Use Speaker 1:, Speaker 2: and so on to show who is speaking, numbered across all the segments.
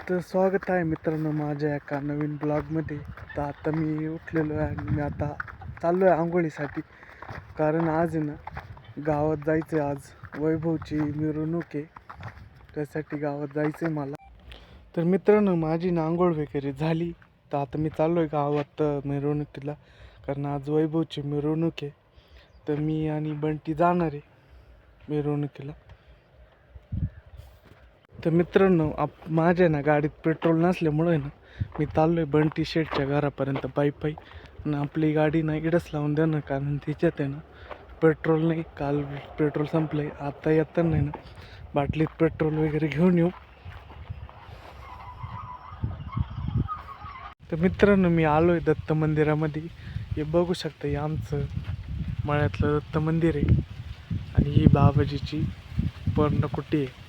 Speaker 1: तर स्वागत आहे मित्रांनो माझ्या एका नवीन ब्लॉगमध्ये. तर आता मी उठलेलो आहे आणि मी आता चाललो आहे आंघोळीसाठी. कारण आज आहे ना गावात जायचं आहे. आज वैभवची मिरवणूक आहे, त्यासाठी गावात जायचं आहे मला. तर मित्रांनो माझी ना आंघोळ वगैरे झाली. तर आता मी चाललो आहे गावात मिरवणुकीला, कारण आज वैभवची मिरवणूक आहे. तर मी आणि बंटी जाणार आहे मिरवणुकीला. तर मित्रांनो माझ्या ना गाडीत पेट्रोल नसल्यामुळे ना मी चाललो आहे बंटी शेटच्या घरापर्यंत पायी. आणि आपली गाडी ना इकडंच लावून देणार, कारण तिच्यात आहे ना पेट्रोल नाही. काल पेट्रोल संपलं आहे. आता येताना नाही ना बाटलीत पेट्रोल वगैरे घेऊन येऊ. तर मित्रांनो मी आलो आहे दत्त मंदिरामध्ये. हे बघू शकता, हे आमचं मळ्यातलं दत्त मंदिर आहे आणि ही बाबाजीची पर्णकुटी आहे.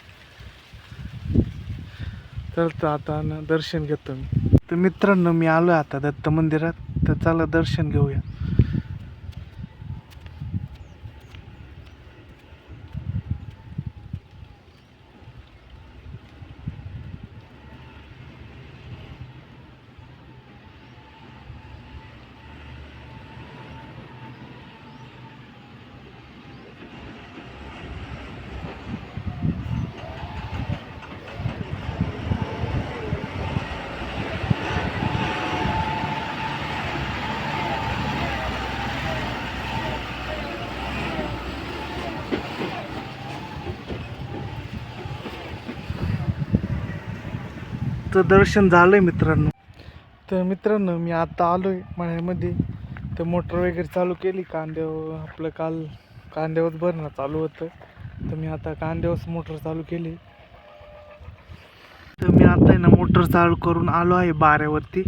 Speaker 1: तर आता ना दर्शन घेतो मी. तर मित्रांनो मी आलो आता दत्त मंदिरात. तर चला दर्शन घेऊया. तर दर्शन झालंय मित्रांनो. तर मित्रांनो मी आता आलोय मळ्यामध्ये. तर मोटर वगैरे चालू केली. कांद्यावर आपलं काल कांद्यावर भरणं चालू होतं. तर मी आता कांद्यावर मोटर चालू केली. तर मी आता आहे ना मोटर चालू करून आलो आहे बाऱ्यावरती.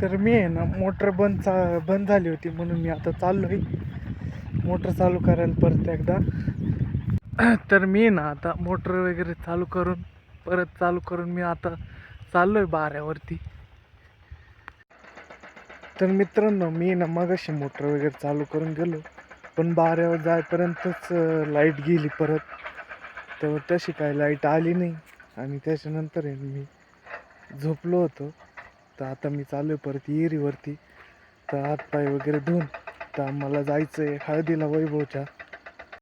Speaker 1: तर मी आहे ना मोटर बंद झाली होती, म्हणून मी आता चाललो आहे मोटर चालू करायला परत एकदा. तर मी ना आता मोटर वगैरे चालू करून मी आता चाललो आहे बाऱ्यावरती. तर मित्रांनो मी ना मगाशी मोटर वगैरे चालू करून गेलो, पण बाऱ्यावर जायपर्यंतच लाईट गेली परत. तर तशी काय लाईट आली नाही आणि त्याच्यानंतर आहे मी झोपलो होतो. तर आता मी चाललो आहे परत विहिरीवरती. तर हातपाय वगैरे धुवून तर मला जायचं आहे हळदीला वैभवच्या.